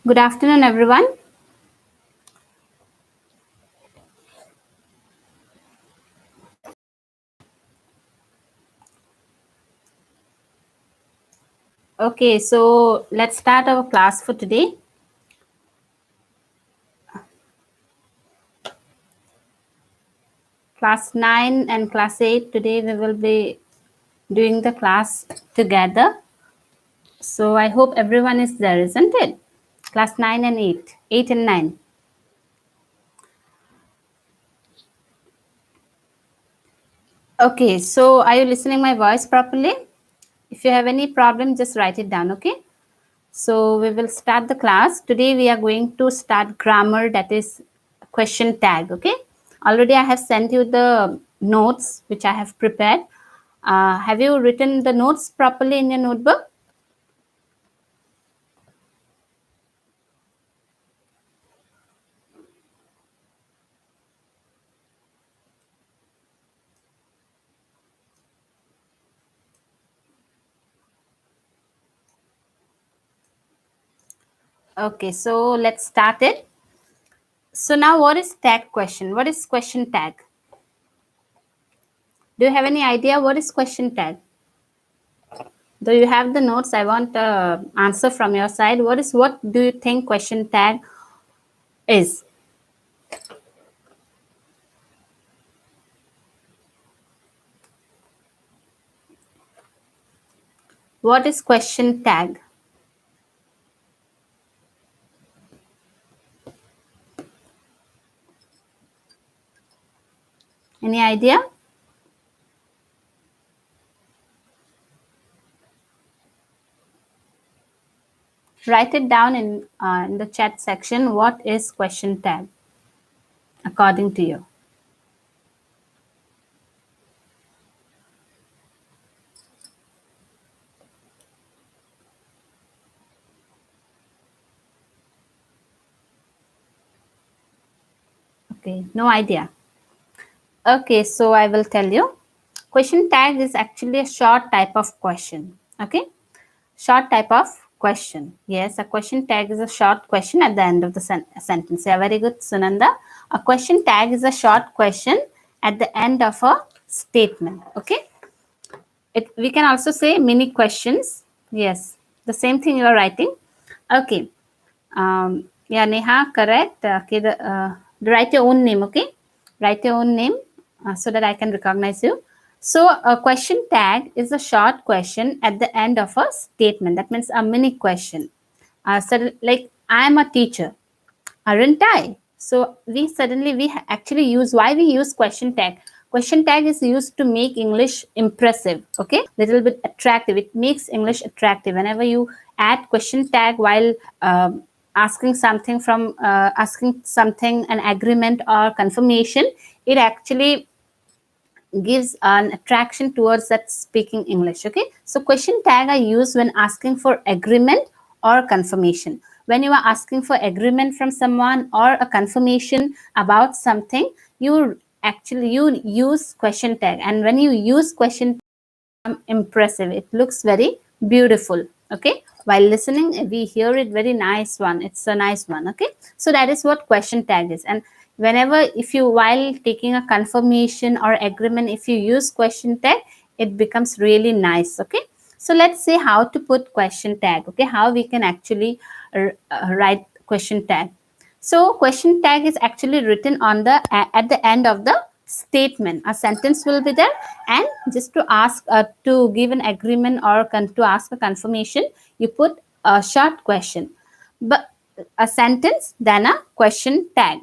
Good afternoon, everyone. Okay, so let's start our class for today. Class 9 and class 8, today we will be doing the class together. So I hope everyone is there, isn't it? Class 9 and 8, 8 and 9. Okay, so are you listening my voice properly? If you have any problem, just write it down, okay? So we will start the class. Today we are going to start grammar, that is question tag, okay? Already I have sent you the notes which I have prepared. Have you written the notes properly in your notebook? Okay, so let's start it. So now what is tag question? What is question tag? Do you have any idea what is question tag? Though you have the notes, I want answer from your side. What do you think question tag is? What is question tag? Any idea? Write it down in the chat section. What is question tag according to you? Okay, no idea. Okay, so I will tell you. Question tag is actually a short type of question. Okay, short type of question. Yes, a question tag is a short question at the end of the sentence. Yeah, very good, Sunanda. A question tag is a short question at the end of a statement. Okay, we can also say mini questions. Yes, the same thing you are writing. Okay. Yeah, Neha, correct. Okay, write your own name. Okay, write your own name so that I can recognize you. So a question tag is a short question at the end of a statement. That means a mini question. So like, I am a teacher, aren't I? So we actually use, why we use question tag. Question tag is used to make English impressive. Okay, little bit attractive. It makes English attractive. Whenever you add question tag while asking something, an agreement or confirmation, it actually gives an attraction towards that speaking English. Okay, so question tag are used when asking for agreement or confirmation. When you are asking for agreement from someone or a confirmation about something, you use question tag. And when you use question tag, impressive, it looks very beautiful. Okay, while listening we hear it very nice one, it's a nice one. Okay, so that is what question tag is. And whenever, if you, while taking a confirmation or agreement, if you use question tag, it becomes really nice. Okay, so let's see how to put question tag. Okay, how we can actually write question tag. So question tag is actually written on the at the end of the statement. A sentence will be there, and just to ask to give an agreement or to ask a confirmation, you put a short question, but a sentence, then a question tag.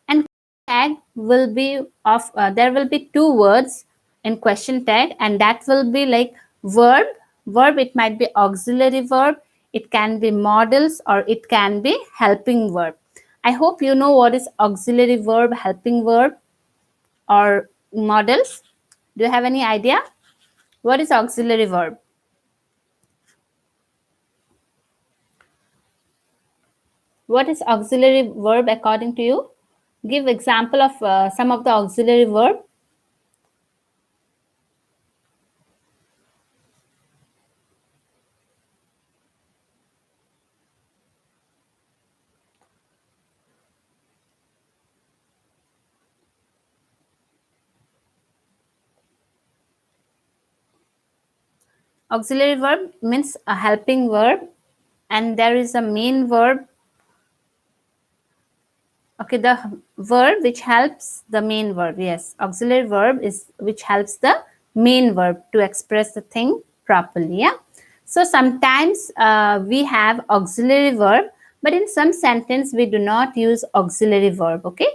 And tag will be of there will be two words in question tag, and that will be like verb. It might be auxiliary verb, it can be modals, or it can be helping verb. I hope you know what is auxiliary verb, helping verb, or models. Do you have any idea what is auxiliary verb? What is auxiliary verb according to you? Give example of some of the auxiliary verb. Auxiliary verb means a helping verb, and there is a main verb. Okay, the verb which helps the main verb. Yes, auxiliary verb is which helps the main verb to express the thing properly. Yeah. So sometimes we have auxiliary verb, but in some sentence we do not use auxiliary verb. Okay,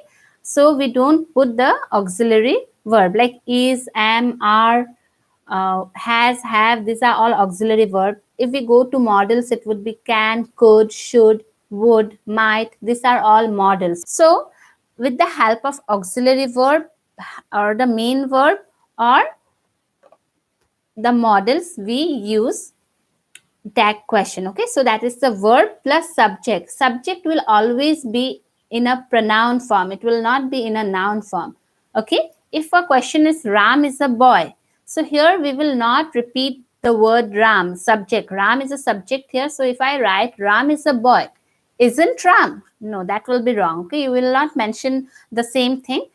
so we don't put the auxiliary verb like is, am, are, has, have. These are all auxiliary verb. If we go to models, it would be can, could, should, would, might. These are all models. So with the help of auxiliary verb or the main verb or the models, we use tag question. Okay, so that is the verb plus subject. Subject will always be in a pronoun form, it will not be in a noun form. Okay, if a question is Ram is a boy, so here we will not repeat the word Ram. Subject, Ram is a subject here, so if I write Ram is a boy, isn't Ram, no, that will be wrong. Okay, you will not mention the same thing.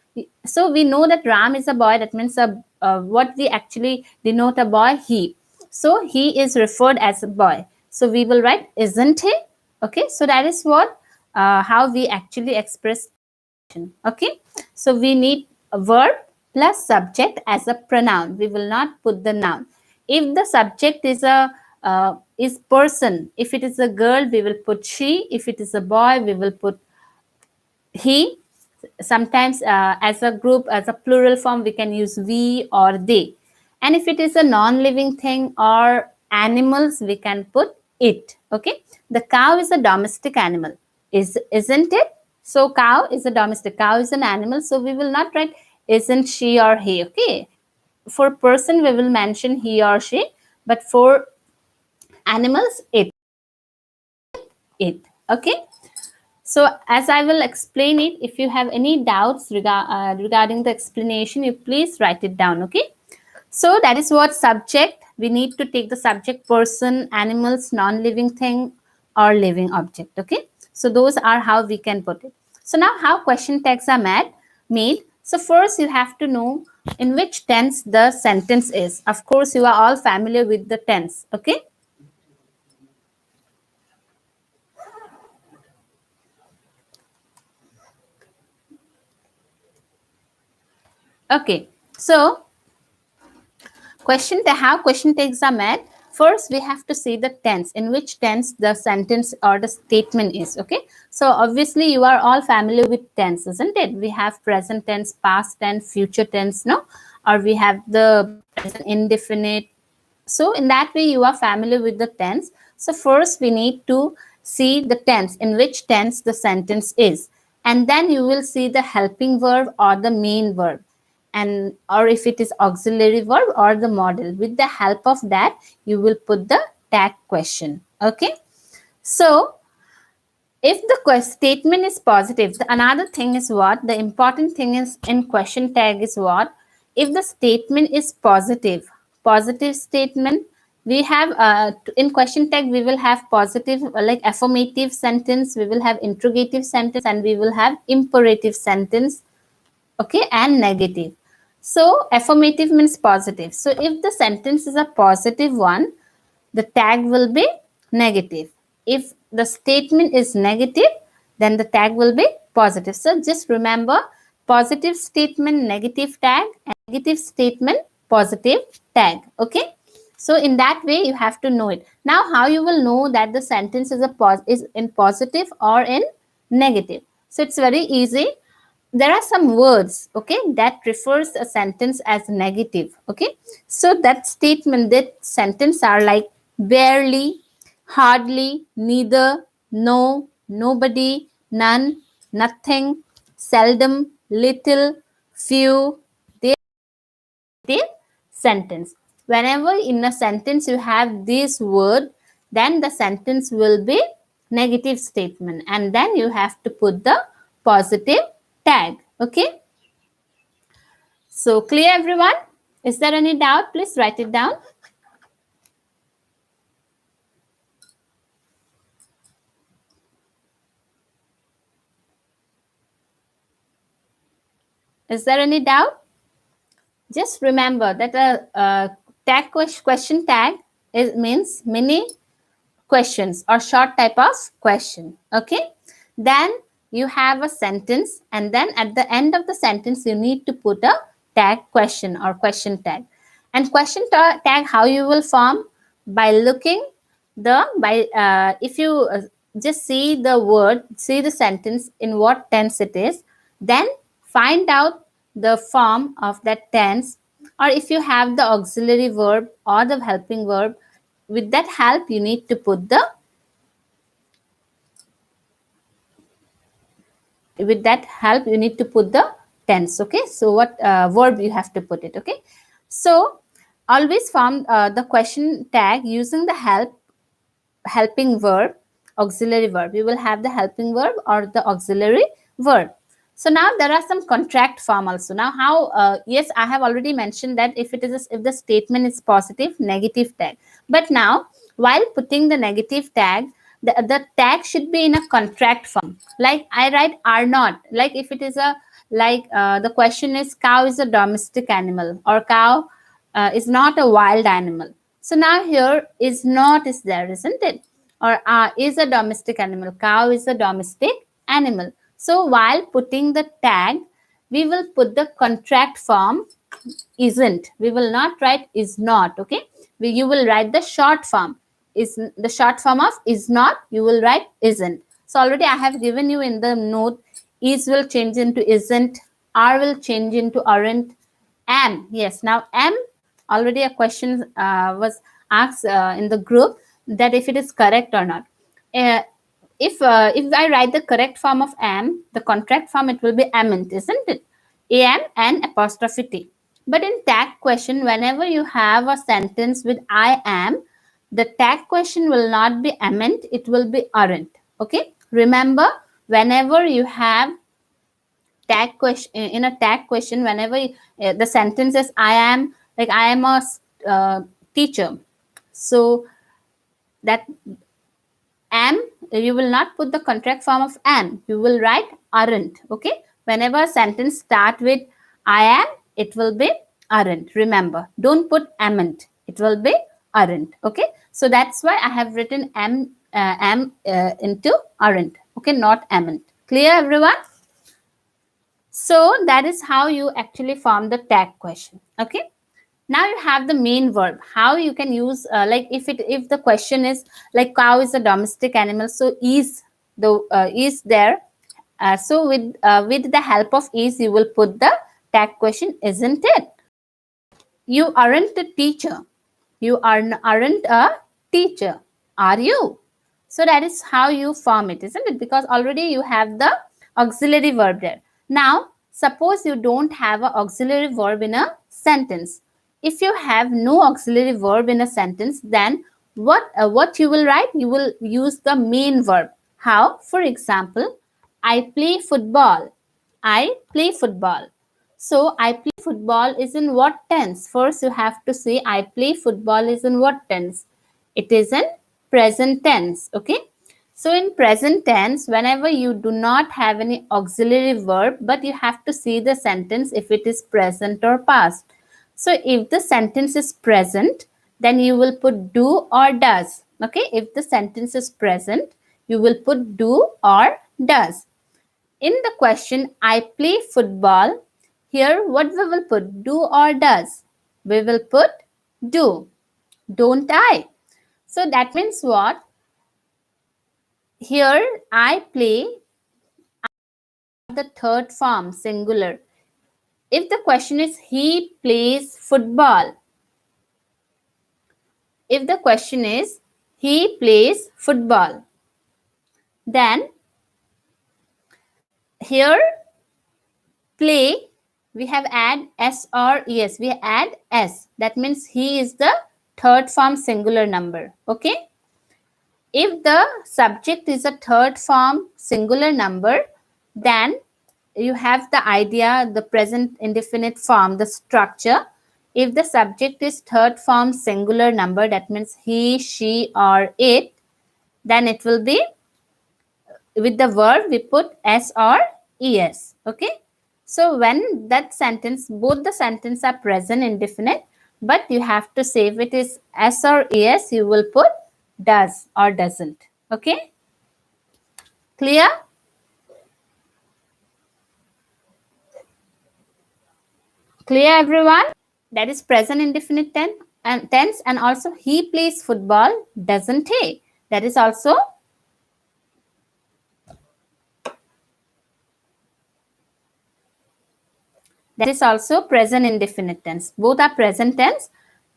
So we know that Ram is a boy, that means what we actually denote a boy, he. So he is referred as a boy. So we will write isn't he? Okay, so that is what how we actually express. Okay, so we need a verb plus subject as a pronoun. We will not put the noun. If the subject is a is person, if it is a girl, we will put she. If it is a boy, we will put he. Sometimes as a group, as a plural form, we can use we or they. And if it is a non-living thing or animals, we can put it. Okay, the cow is a domestic animal, isn't it? So cow is a domestic, cow is an animal, so we will not write isn't she or he. Okay, for person we will mention he or she, but for animals it. Okay, so as I will explain it, if you have any doubts regarding the explanation, you please write it down. Okay, so that is what subject. We need to take the subject person, animals, non-living thing or living object. Okay, so those are how we can put it. So now how question tags are made. So first you have to know in which tense the sentence is. Of course, you are all familiar with the tense. Okay, okay, so how question tags are made. First we have to see the tense, in which tense the sentence or the statement is. Okay, so obviously you are all familiar with tense, isn't it? We have present tense, past tense, future tense, no, or we have the present indefinite. So in that way you are familiar with the tense. So first we need to see the tense, in which tense the sentence is, and then you will see the helping verb or the main verb, and or if it is auxiliary verb or the model. With the help of that you will put the tag question. Okay, so if the statement is positive, another thing is what the important thing is in question tag is what, if the statement is positive statement, we have in question tag we will have positive like affirmative sentence, we will have interrogative sentence, and we will have imperative sentence. Okay, and negative. So affirmative means positive. So if the sentence is a positive one, the tag will be negative. If the statement is negative, then the tag will be positive. So just remember, positive statement negative tag, and negative statement positive tag. Okay, so in that way you have to know it. Now how you will know that the sentence is in positive or in negative? So it's very easy. There are some words, okay, that refers a sentence as negative. Okay, so that statement, that sentence are like barely, hardly, neither, no, nobody, none, nothing, seldom, little, few. They are sentence. Whenever in a sentence you have this word, then the sentence will be negative statement, and then you have to put the positive tag. Okay, so clear everyone? Is there any doubt? Please write it down. Is there any doubt? Just remember that a tag question tag It means mini questions or short type of question. Okay, then you have a sentence, and then at the end of the sentence you need to put a tag question or question tag. And question tag, how you will form? By looking the if you just see the word, see the sentence in what tense it is, then find out the form of that tense, or if you have the auxiliary verb or the helping verb, with that help you need to put the tense. Okay, so what verb you have to put it. Okay, so always form the question tag using the helping verb, auxiliary verb. You will have the helping verb or the auxiliary verb. So now there are some contract form also. Now how yes, I have already mentioned that if it is if the statement is positive, negative tag. But now while putting the negative tag, the tag should be in a contract form. Like I write are not. Like if it is a the question is cow is a domestic animal, or cow is not a wild animal. So now here is not is there, isn't it? Or is a domestic animal. Cow is a domestic animal. So while putting the tag, we will put the contract form isn't. We will not write is not. Okay. You will write the short form. Is the short form of is not. You will write isn't. So already I have given you in the note. Is will change into isn't. Are will change into aren't. Am. Yes. Now am. Already a question was asked in the group that if it is correct or not. Uh, if I write the correct form of am, the contract form, it will be amn't, isn't it? Am and apostrophe t. But in tag question, whenever you have a sentence with I am, the tag question will not be amn't, it will be aren't. Okay. Remember, whenever you have tag question in a tag question, whenever the sentence is I am, like I am a teacher. So that am, you will not put the contract form of am, you will write aren't. Okay, whenever a sentence start with I am, it will be aren't. Remember, don't put amn't, it will be aren't. Okay, so that's why I have written am into aren't. Okay, not amn't. Clear, everyone? So that is how you actually form the tag question. Okay, now you have the main verb. How you can use like if the question is like cow is a domestic animal, so is the is there. So with the help of is, you will put the tag question isn't it. You aren't a teacher. You aren't a teacher, are you? So that is how you form it, isn't it? Because already you have the auxiliary verb there. Now, suppose you don't have an auxiliary verb in a sentence. If you have no auxiliary verb in a sentence, then what you will write? You will use the main verb. How? For example, I play football. I play football. So I play football is in what tense? First you have to say I play football is in what tense? It is in present tense. Okay. So in present tense, whenever you do not have any auxiliary verb, but you have to see the sentence if it is present or past. So if the sentence is present, then you will put do or does. Okay. If the sentence is present, you will put do or does. In the question, I play football, here what we will put? Do or does? We will put do. Don't I? So that means what? Here I play the third form singular. If the question is he plays football. If the question is he plays football, then here play we have add s or es. We add s. That means he is the third form singular number. Okay. If the subject is a third form singular number, then you have the idea, the present indefinite form, the structure. If the subject is third form singular number, that means he, she, or it, then it will be with the verb we put s or es. Okay. So when that sentence, both the sentence are present indefinite, but you have to say if it is S or ES, you will put does or doesn't. Okay? Clear? Clear, everyone? That is present indefinite tense, and also he plays football, doesn't he? That is also present indefinite tense. Both are present tense.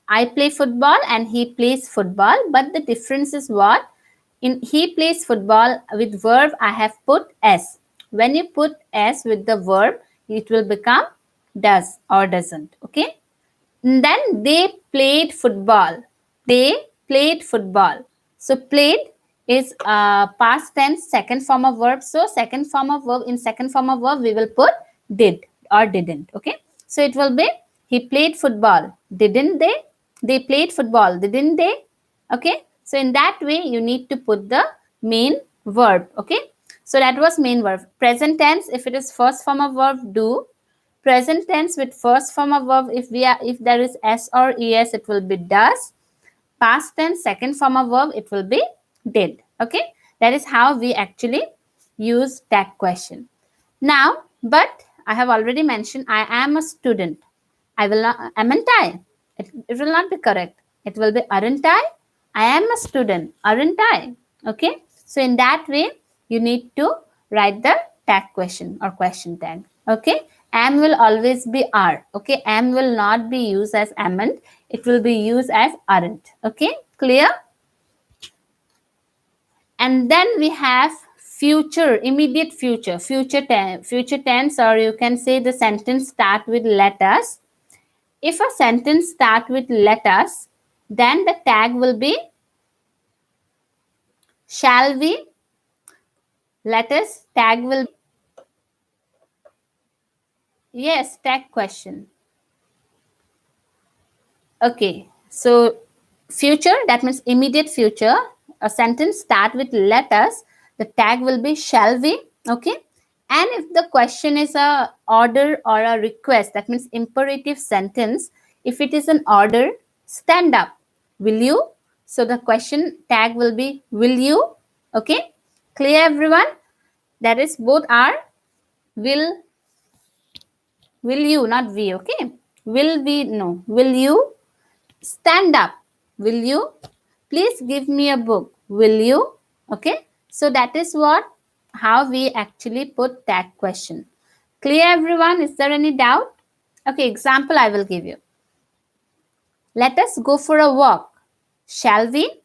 I play football and he plays football, but the difference is what? In he plays football with verb, I have put S. When you put S with the verb, it will become does or doesn't. Okay? Then they played football. They played football. So played is past tense, second form of verb. So second form of verb, in second form of verb, we will put did or didn't. Okay. So it will be he played football. Didn't they? They played football. Didn't they? Okay. So in that way, you need to put the main verb. Okay. So that was main verb. Present tense, if it is first form of verb, do. Present tense with first form of verb, if there is S or ES, it will be does. Past tense, second form of verb, it will be did. Okay, that is how we actually use that question. Now, but I have already mentioned I am a student. I will not, amn't I? It will not be correct. It will be aren't I? I am a student, aren't I? Okay, so in that way, you need to write the tag question or question tag. Okay, am will always be are. Okay, am will not be used as amn't. It will be used as aren't. Okay, clear? And then we have future, immediate future, future tense, or you can say the sentence start with let us. If a sentence start with let us, then the tag will be shall we. Let us tag will, yes, tag question. Okay, so future, that means immediate future. A sentence start with let us. The tag will be shall we. Okay, and if the question is a order or a request, that means imperative sentence. If it is an order, stand up. Will you? So the question tag will be will you. Okay, clear, everyone? That is both are will you, not we. Okay, will we? No, will you? Stand up. Will you? Please give me a book. Will you? Okay. So that is what, how we actually put that question. Clear, everyone? Is there any doubt? Okay, example I will give you. Let us go for a walk. Shall we?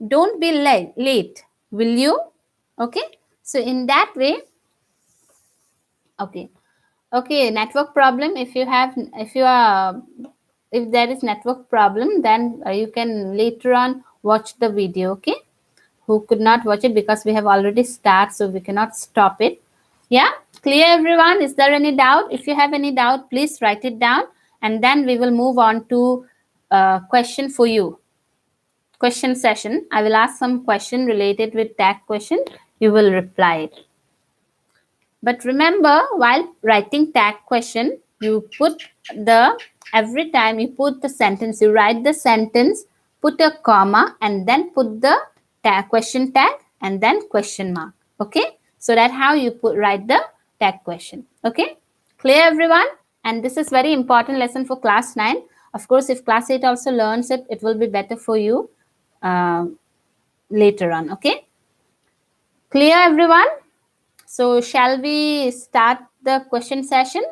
Don't be late. Will you? Okay. So in that way, okay. Okay, network problem. If there is network problem, then you can later on watch the video. Okay, who could not watch it because we have already started, so we cannot stop it. Yeah, clear, everyone? Is there any doubt? If you have any doubt, please write it down, and then we will move on to question for you. Question session. I will ask some question related with that question. You will reply it. But remember, while writing tag question, you put the, every time you put the sentence, you write the sentence, put a comma, and then put the tag, question tag, and then question mark. Okay, so that how you write the tag question. Okay, clear, everyone? And this is very important lesson for class 9. Of course, if class 8 also learns it, it will be better for you later on. Okay, clear, everyone? So shall we start the question session?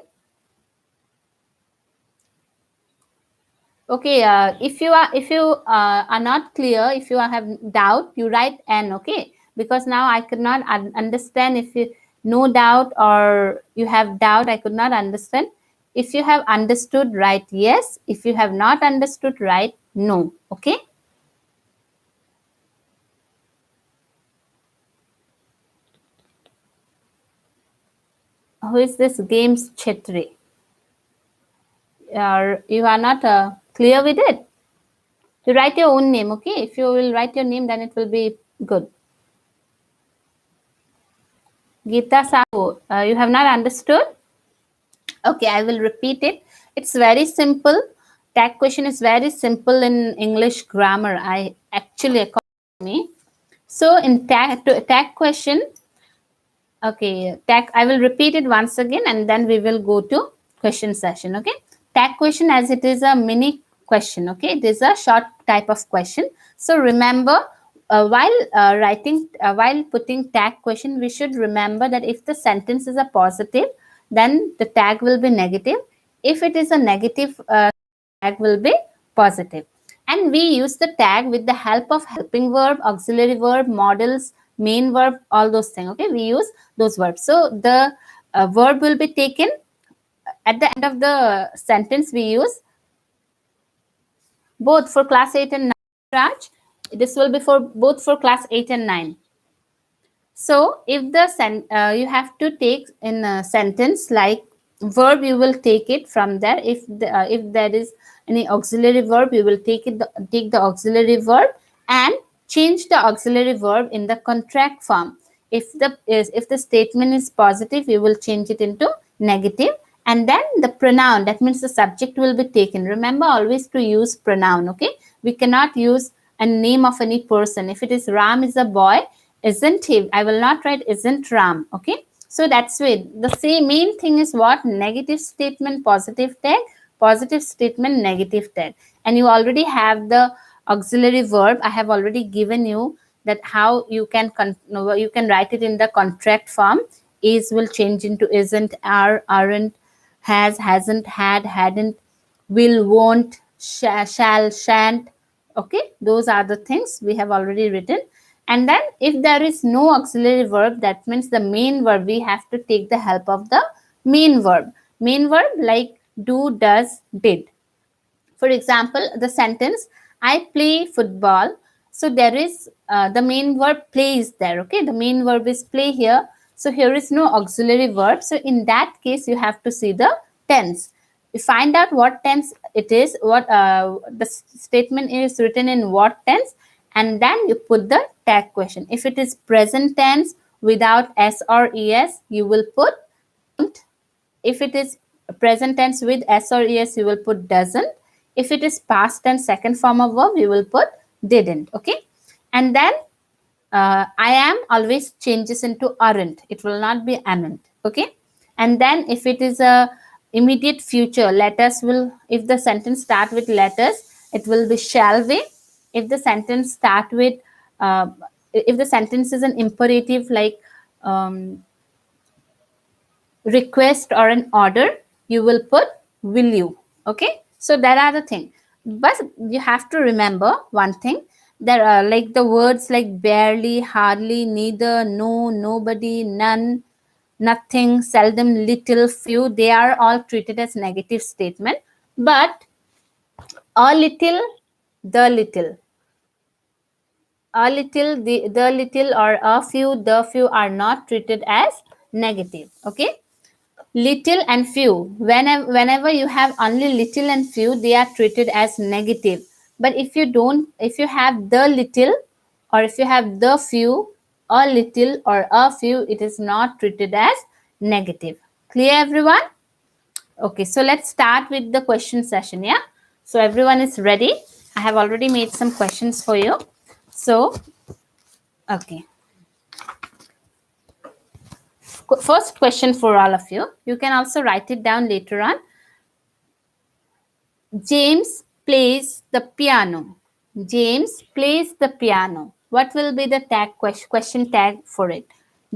Okay, if you are not clear, if you have doubt, you write N. Okay, because now I could not understand if you no doubt or you have doubt. I could not understand. If you have understood, write yes. If you have not understood, write no. Okay. Who is this Games Chetri? You are not clear with it. You write your own name, okay? If you will write your name, then it will be good. Geeta Sahu, you have not understood? Okay, I will repeat it. It's very simple. Tag question is very simple in English grammar. I actually, according to me. So in tag question, okay, tag, I will repeat it once again and then we will go to question session. Okay, tag question, as it is a mini question. Okay, it is a short type of question. So remember, while putting tag question, we should remember that if the sentence is a positive, then the tag will be negative. If it is a negative, tag will be positive. And we use the tag with the help of helping verb, auxiliary verb, models, main verb, all those things. Okay, we use those verbs. So the verb will be taken at the end of the sentence. We use both for class 8 and 9, Raj. This will be for both for class 8 and 9. So if you have to take in a sentence like verb, you will take it from there. If there is any auxiliary verb, you will take the auxiliary verb and change the auxiliary verb in the contract form. If the statement is positive, you will change it into negative, and then the pronoun, that means the subject, will be taken. Remember always to use pronoun. Okay, we cannot use a name of any person. If it is Ram is a boy, isn't he, I will not write isn't Ram. Okay, so that's it. The same main thing is what? Negative statement, positive tag, positive statement, negative tag. And you already have the auxiliary verb. I have already given you that how you can write it in the contract form. Is will change into isn't, are, aren't, has, hasn't, had, hadn't, will, won't, shall, shan't. Okay, those are the things we have already written. And then if there is no auxiliary verb, that means the main verb, we have to take the help of the main verb. Main verb like do, does, did. For example, the sentence I play football. So there is the main verb play is there. Okay, the main verb is play here. So here is no auxiliary verb. So in that case, you have to see the tense. You find out what tense it is, what the statement is written in what tense, and then you put the tag question. If it is present tense without s or es, you will put don't. If it is present tense with s or es, you will put doesn't. If it is past tense second form of verb, you will put didn't. Okay, and then I am always changes into aren't. It will not be amn't. Okay, and then if it is a immediate future, letters will, if the sentence start with letters, it will be shall we. If the sentence start with if the sentence is an imperative like request or an order, you will put will you. Okay, so that are the thing. But you have to remember one thing. There are like the words like barely, hardly, neither, no, nobody, none, nothing, seldom, little, few, they are all treated as negative statement. But a little, the little, a little, the little, or a few, the few are not treated as negative. Okay, little and few, whenever you have only little and few, they are treated as negative. But if you have the little, or if you have the few, a little or a few, it is not treated as negative. Clear, everyone? Okay, so let's start with the question session. Yeah, so everyone is ready. I have already made some questions for you. So okay, first question for all of you. You can also write it down later on. James plays the piano. James plays the piano. What will be the tag question tag for it?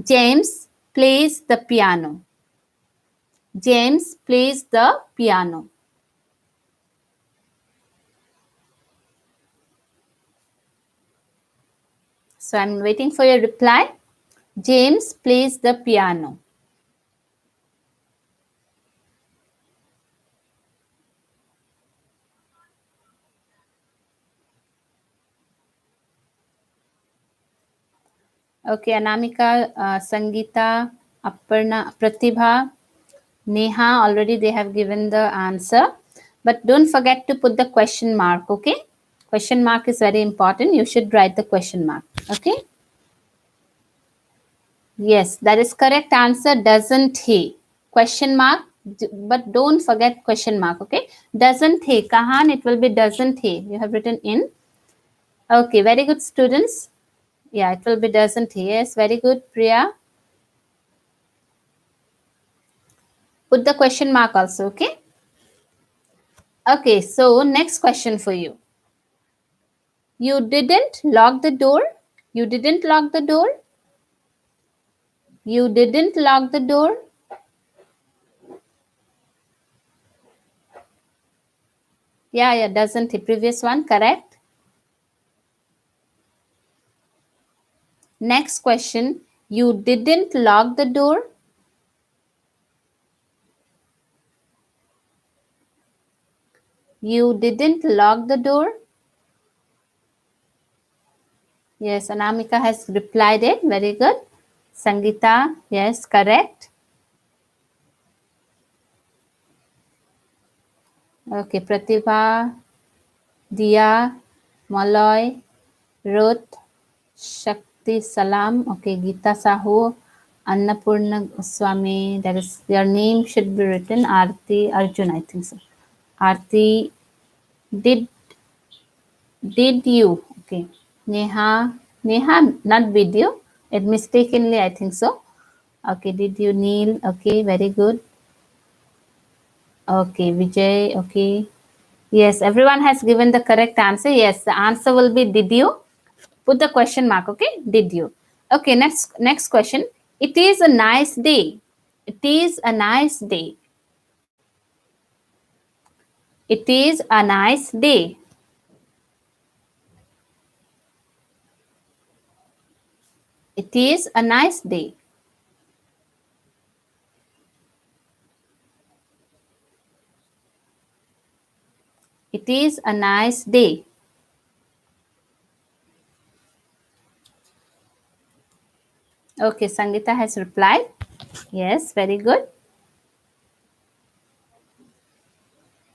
James plays the piano. James plays the piano. So I'm waiting for your reply. James plays the piano. Okay, Anamika, Sangeeta, Aparna, Pratibha, Neha, already they have given the answer. But don't forget to put the question mark, okay? Question mark is very important. You should write the question mark, okay? Yes, that is correct answer. Doesn't he? Question mark, but don't forget question mark. Okay, doesn't he? Kahan, it will be doesn't he. You have written in. Okay, very good, students. Yeah, it will be doesn't he. Yes, very good, Priya. Put the question mark also. Okay. Okay, so next question for you. You didn't lock the door. You didn't lock the door. You didn't lock the door. Yeah, doesn't he? Previous one, correct. Next question. You didn't lock the door. You didn't lock the door. Yes, Anamika has replied it. Very good. Sangeeta, yes, correct. Okay, Pratibha, Dia, Maloy, Ruth, Shakti Salam. Okay, Geeta Sahu, Annapurna Goswami. That is, your name should be written. Aarti Arjun, I think so. Aarti, did you? Okay. Neha, not video. It mistakenly, I think so. Okay, did you, Neil? Okay, very good. Okay, Vijay. Okay. Yes, everyone has given the correct answer. Yes, the answer will be did you? Put the question mark. Okay, did you? Okay, next question. It is a nice day. It is a nice day. It is a nice day. It is a nice day. It is a nice day. Okay, Sangeeta has replied. Yes, very good.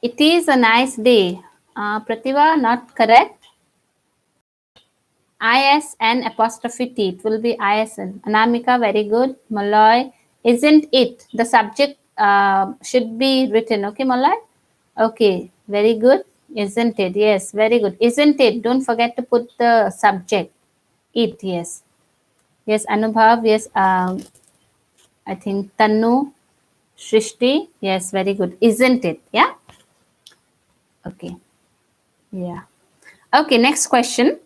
It is a nice day. Pratibha, not correct. ISN apostrophe T. It will be ISN. Anamika, very good. Malloy, isn't it? The subject should be written. Okay, Malloy? Okay, very good. Isn't it? Yes, very good. Isn't it? Don't forget to put the subject. It, yes. Yes, Anubhav, yes. I think Tanu, Shrishti, yes, very good. Isn't it? Yeah? Okay. Yeah. Okay, next question.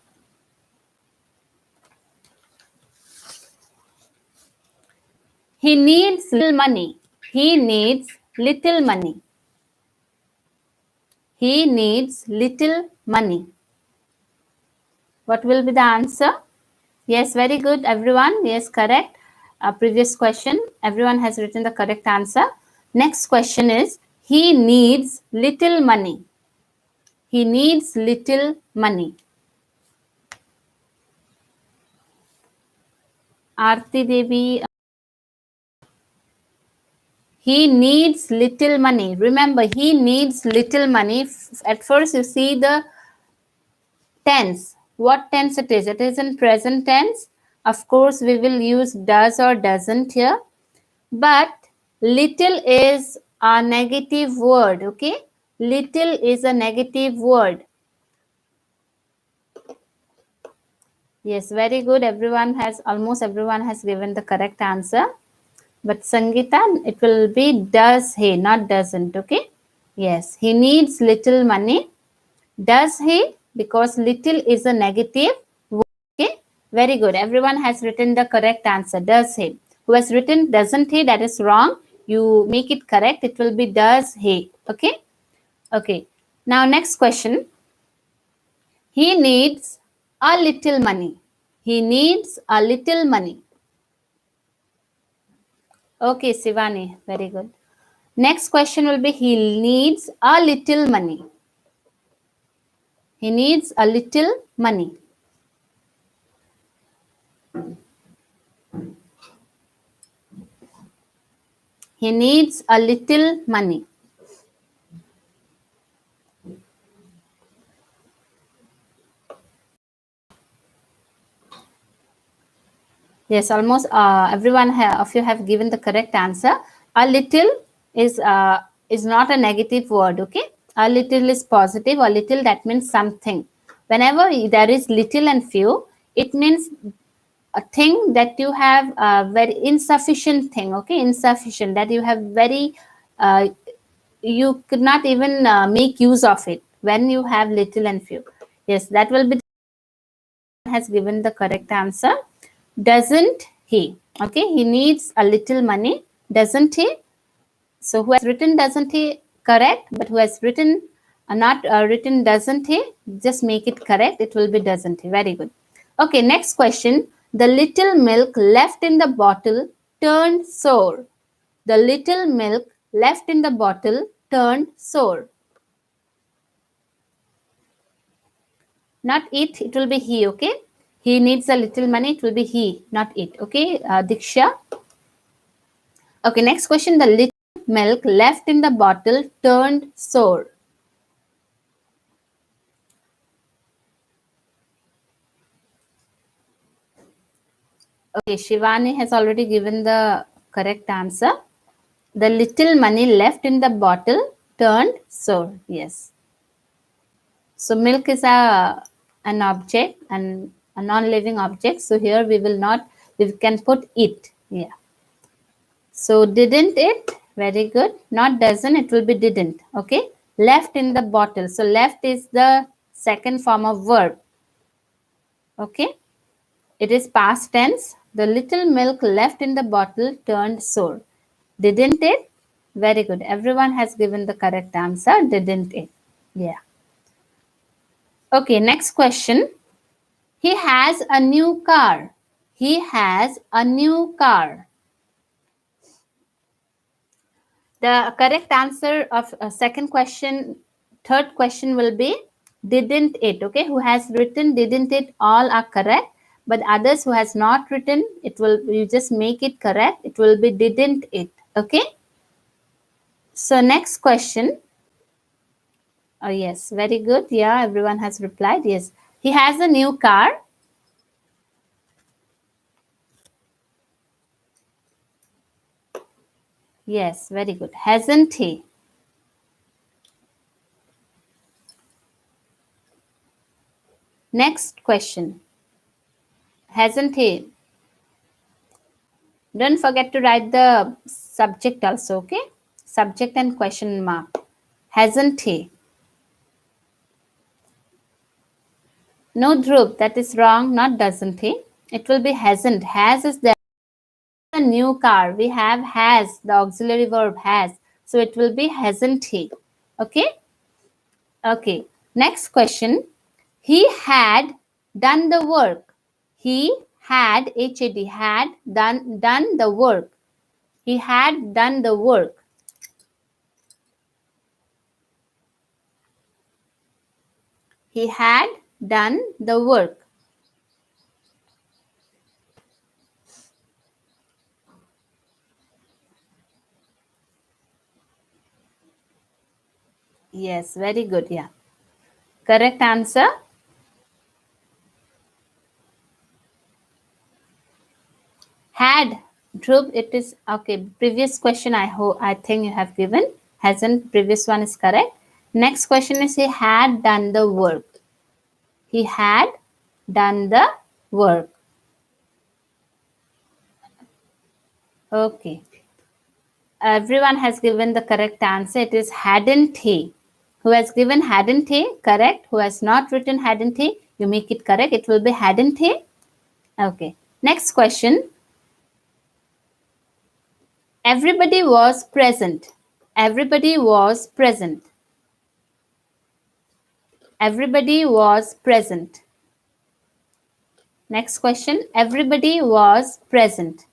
He needs little money. He needs little money. He needs little money. What will be the answer? Yes, very good, everyone. Yes, correct. Previous question, everyone has written the correct answer. Next question is, he needs little money. He needs little money. Aarti Devi, he needs little money. Remember, he needs little money. At first, you see the tense. What tense it is? It is in present tense. Of course, we will use does or doesn't here. But little is a negative word. Okay. Little is a negative word. Yes, very good. Almost everyone has given the correct answer. But Sangeeta, it will be does he, not doesn't. Okay. Yes, he needs little money. Does he? Because little is a negative word. Okay. Very good. Everyone has written the correct answer. Does he? Who has written doesn't he? That is wrong. You make it correct. It will be does he. Okay. Okay. Now next question. He needs a little money. He needs a little money. Okay, Sivani. Very good. Next question will be he needs a little money. He needs a little money. He needs a little money. Yes, almost everyone of you have given the correct answer. A little is not a negative word. Okay, a little is positive. A little, that means something. Whenever there is little and few, it means a thing that you have very insufficient thing. Okay, insufficient, that you have very you could not even make use of it when you have little and few. Yes, that will be, has given the correct answer. Doesn't he? Okay, he needs a little money, doesn't he? So who has written doesn't he? Correct. But who has written not written doesn't he? Just make it correct. It will be doesn't he. Very good. Okay, next question. The little milk left in the bottle turned sour. The little milk left in the bottle turned sour. Not it, it will be he. Okay, he needs a little money, it will be he, not it. Okay, Diksha. Okay, next question. The little milk left in the bottle turned sour. Okay, Shivani has already given the correct answer. The little money left in the bottle turned sour. Yes. So milk is an object and a non-living object. So here we can put it. Yeah. So didn't it? Very good. Not doesn't, it will be didn't. Okay. Left in the bottle. So left is the second form of verb. Okay. It is past tense. The little milk left in the bottle turned sour. Didn't it? Very good. Everyone has given the correct answer. Didn't it? Yeah. Okay, next question. He has a new car. He has a new car. The correct answer of second question, third question will be didn't it. Okay, who has written didn't it, all are correct. But others who has not written, it will, you just make it correct. It will be didn't it. Okay. So next question. Oh yes, very good. Yeah, everyone has replied. Yes, he has a new car. Yes, very good. Hasn't he? Next question. Hasn't he? Don't forget to write the subject also, okay? Subject and question mark. Hasn't he? No, Dhruv, that is wrong. Not doesn't he. It will be hasn't. Has is there. A new car. We have has, the auxiliary verb has. So it will be hasn't he. Okay? Okay. Next question. He had done the work. He had, H-A-D, had done the work. He had done the work. He had done the work. Yes, very good. Yeah. Correct answer. Had. Dhruv, it is okay. Previous question I think you have given. Hasn't, previous one is correct. Next question is he had done the work. He had done the work. Okay. Everyone has given the correct answer. It is hadn't he. Who has given hadn't he? Correct. Who has not written hadn't he? You make it correct. It will be hadn't he. Okay. Next question. Everybody was present. Everybody was present. Everybody was present. Next question. Everybody was present.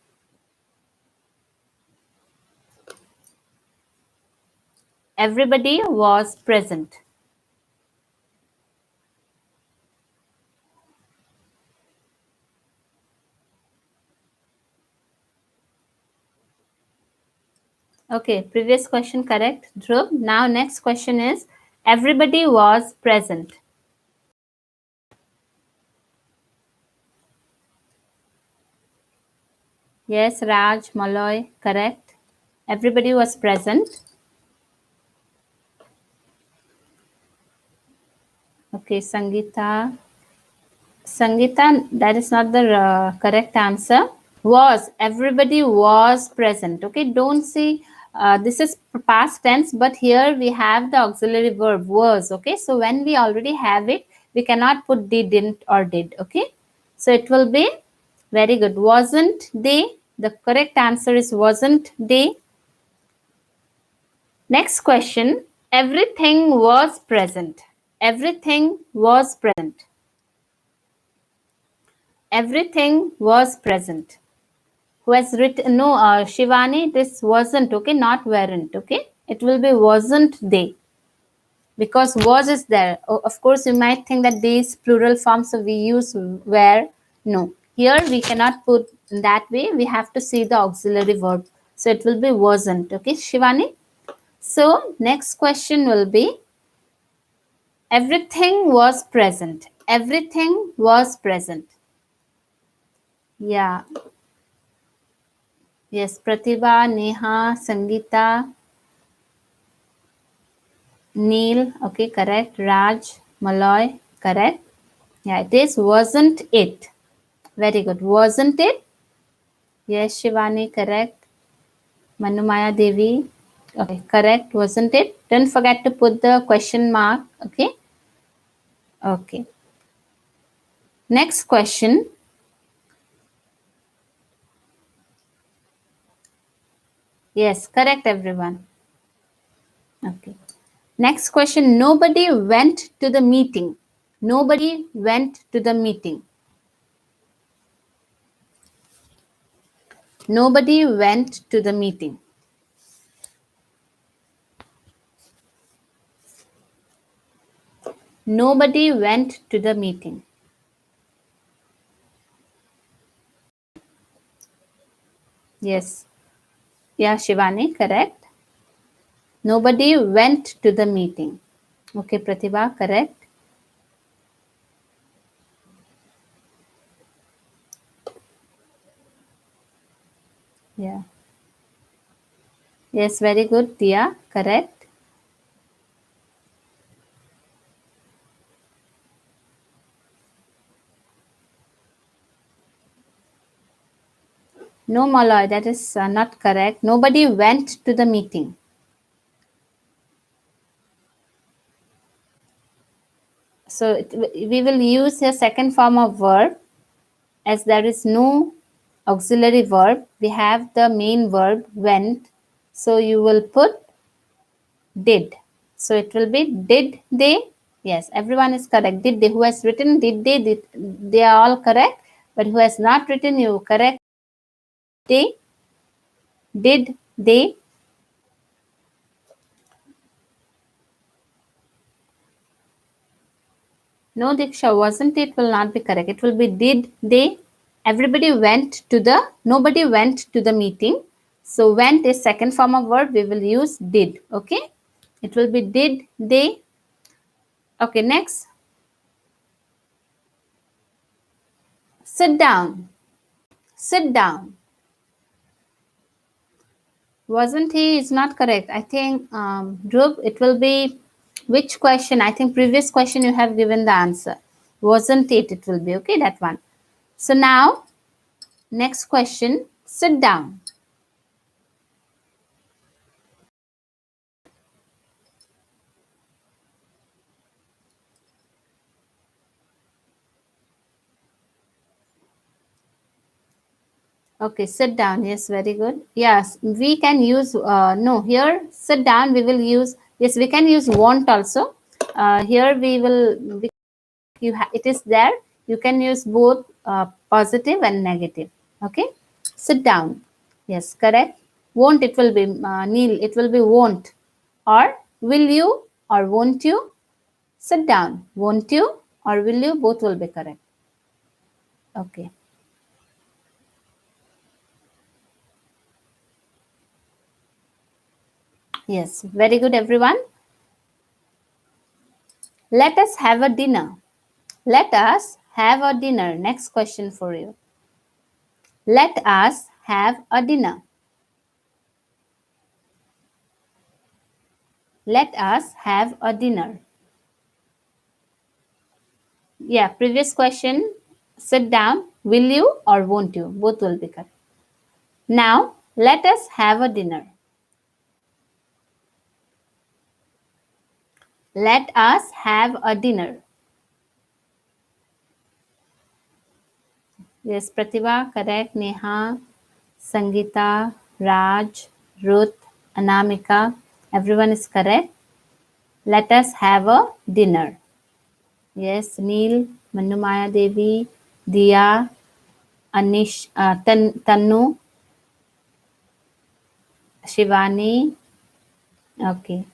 Everybody was present. Okay, previous question correct, Dhruv. Now next question is everybody was present. Yes, Raj, Maloy, correct. Everybody was present. Okay, Sangeeta. Sangeeta, that is not the correct answer. Was, everybody was present. Okay, don't see, this is past tense, but here we have the auxiliary verb was. Okay, so when we already have it, we cannot put didn't or did. Okay, so it will be very good. Wasn't they? The correct answer is wasn't they. Next question. Everything was present. Everything was present. Everything was present. Who has written? No, Shivani, this wasn't. Okay, not weren't. Okay, it will be wasn't they, because was is there. Oh, of course, you might think that these plural forms, so we use were. No, here we cannot put that way. We have to see the auxiliary verb. So it will be wasn't. Okay, Shivani. So next question will be everything was present. Everything was present. Yeah. Yes, Pratibha, Neha, Sangeeta, Neil, okay, correct. Raj, Malloy, correct. Yeah, it is wasn't it. Very good. Wasn't it? Yes, Shivani, correct. Manumaya Devi, okay, correct. Wasn't it? Don't forget to put the question mark, okay? Okay. Next question. Yes, correct, everyone. Okay. Next question. Nobody went to the meeting. Nobody went to the meeting. Nobody went to the meeting. Nobody went to the meeting. Yes. Yeah, Shivani, correct. Nobody went to the meeting. Okay, Pratibha, correct. Yeah. Yes, very good, Tia, correct. No, Malloy, that is not correct. Nobody went to the meeting. So we will use a second form of verb, as there is no auxiliary verb. We have the main verb went. So you will put did. So it will be did they? Yes, everyone is correct. Did they? Who has written did they? They are all correct. But who has not written, you correct. They? Did they? No, Diksha, wasn't it? Will not be correct. It will be did they? Everybody went to the, nobody went to the meeting. So went is second form of verb. We will use did. Okay. It will be did they. Okay, next. Sit down. Sit down. Wasn't he? Is not correct. I think, Dhruv, it will be which question? I think previous question you have given the answer. Wasn't it? It will be okay, that one. So now, next question. Sit down. Okay, sit down. Yes, very good. Yes, we can use, no, here, sit down, we will use, yes, we can use want also. Here we will, it is there. You can use both positive and negative. Okay, sit down. Yes, correct. Won't, it will be, Neil, it will be won't. Or will you or won't you? Sit down. Won't you or will you? Both will be correct. Okay. Yes, very good, everyone. Let us have a dinner. Let us have a dinner. Next question for you. Let us have a dinner. Let us have a dinner. Yeah, previous question. Sit down. Will you or won't you? Both will be correct. Now, let us have a dinner. Let us have a dinner. Yes, Pratibha, correct. Neha, Sangeeta, Raj, Ruth, Anamika, everyone is correct. Let us have a dinner. Yes, Neil, Manumaya Devi, Dia, Anish, Tannu, Shivani, okay.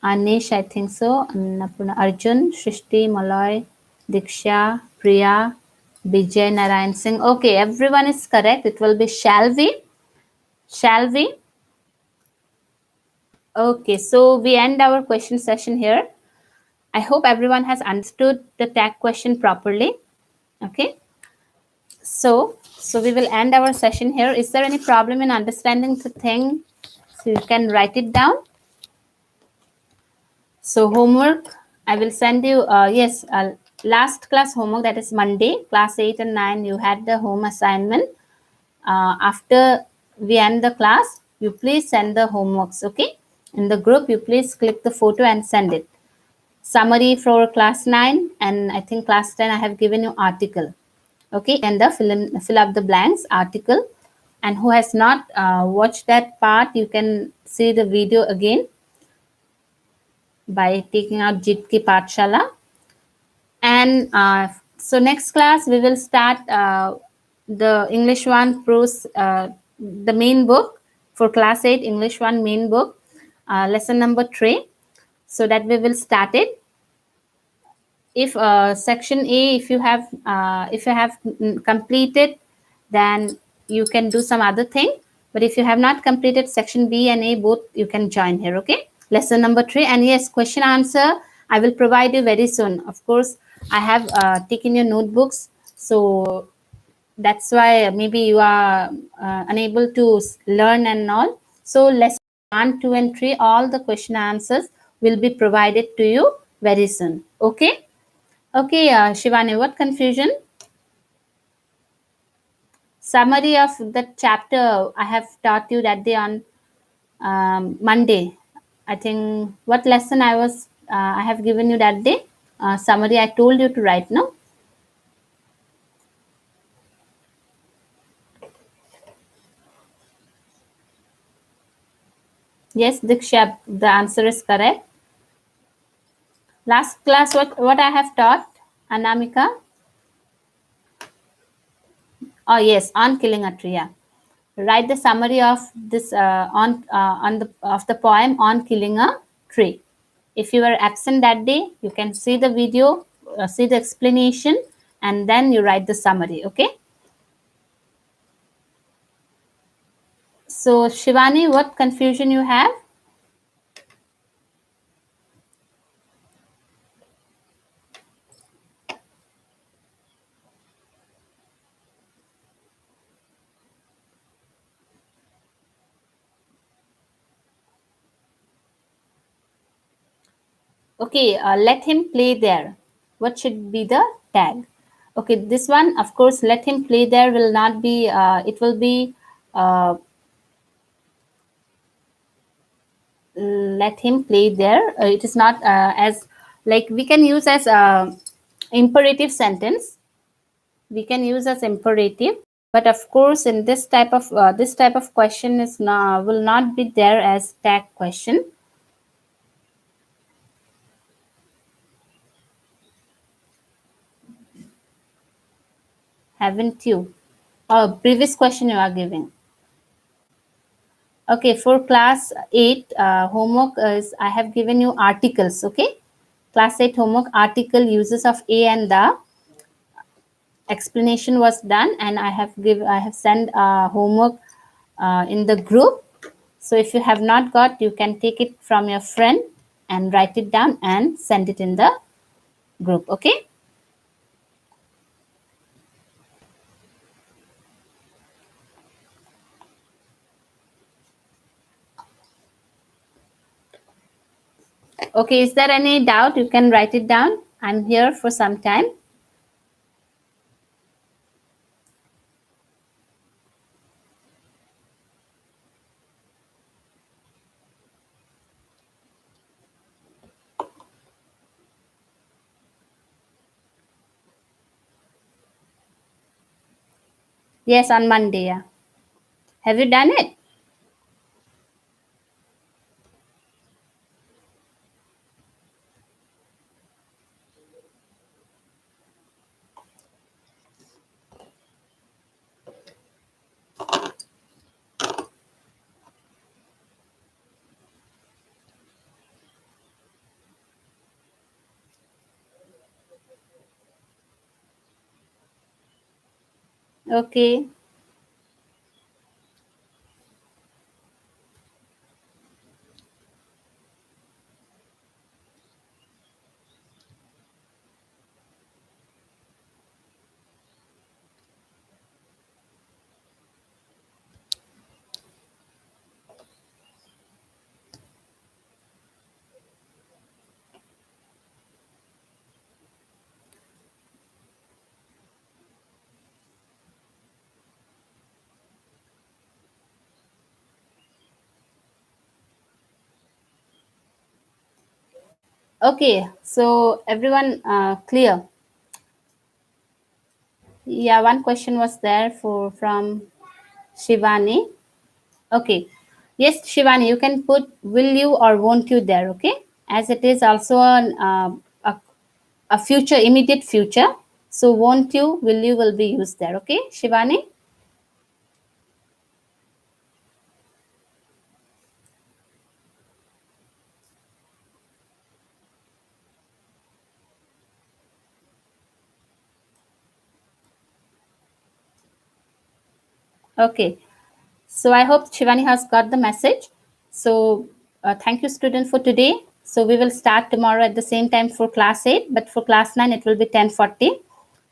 Anish, I think so. Annapurna, Arjun, Shrishti, Malloy, Diksha, Priya, Vijay, Narayan Singh. Okay, everyone is correct. It will be shall we? Shall we? Okay, so we end our question session here. I hope everyone has understood the tag question properly. Okay, so we will end our session here. Is there any problem in understanding the thing? So you can write it down. So homework, I will send you. Yes, last class homework, that is Monday, class 8 and 9. You had the home assignment. After we end the class, you please send the homeworks. Okay, in the group, you please click the photo and send it. Summary for class 9, and I think class 10 I have given you article. Okay, and the fill up the blanks article. And who has not watched that part, you can see the video again by taking out Jitki Patshala. And so next class we will start the English 1 prose, the main book for class 8 English 1 main book, lesson number 3, so that we will start it. If section A, if you have completed, then you can do some other thing. But if you have not completed section B and A, both you can join here. Okay, lesson number 3. And yes, question answer I will provide you very soon. Of course, I have taken your notebooks, so that's why maybe you are unable to learn and all. So lesson 1, 2 and 3, all the question answers will be provided to you very soon. Okay. Okay, Shivani, what confusion? Summary of the chapter I have taught you that day on Monday. I think what lesson I have given you that day. Summary I told you to write, no? Yes, Diksha, the answer is correct. Last class, what I have taught, Anamika? Oh yes, on killing a tree. Yeah. Write the summary of this on the of the poem on killing a tree. If you were absent that day, you can see the video, see the explanation, and then you write the summary. Okay. So Shivani, what confusion you have? Okay, let him play there. What should be the tag? Okay, this one, of course, let him play there will not be, it will be, let him play there. It is not as, like, we can use as imperative sentence. We can use as imperative, but of course, in this type of question is not, will not be there as tag question. Haven't you? Oh, previous question you are giving. Okay, for class 8 homework is I have given you articles. Okay, class 8 homework article uses of a and the explanation was done, and I have sent homework in the group. So if you have not got, you can take it from your friend and write it down and send it in the group. Okay. Okay, is there any doubt? You can write it down. I'm here for some time. Yes, on Monday. Yeah. Have you done it? Okay. Okay. So everyone clear? Yeah. One question was there for from Shivani. Okay. Yes, Shivani, you can put will you or won't you there. Okay, as it is also a future, immediate future. So won't you, will you will be used there. Okay, Shivani. Okay. So I hope Shivani has got the message. So thank you, student, for today. So we will start tomorrow at the same time for class 8, but for class 9 it will be 10:40.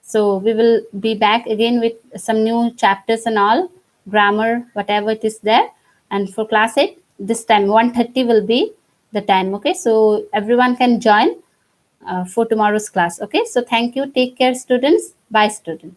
So we will be back again with some new chapters and all, grammar, whatever it is there. And for class 8, this time 1:30 will be the time. Okay, so everyone can join for tomorrow's class. Okay, so thank you. Take care, students. Bye, student.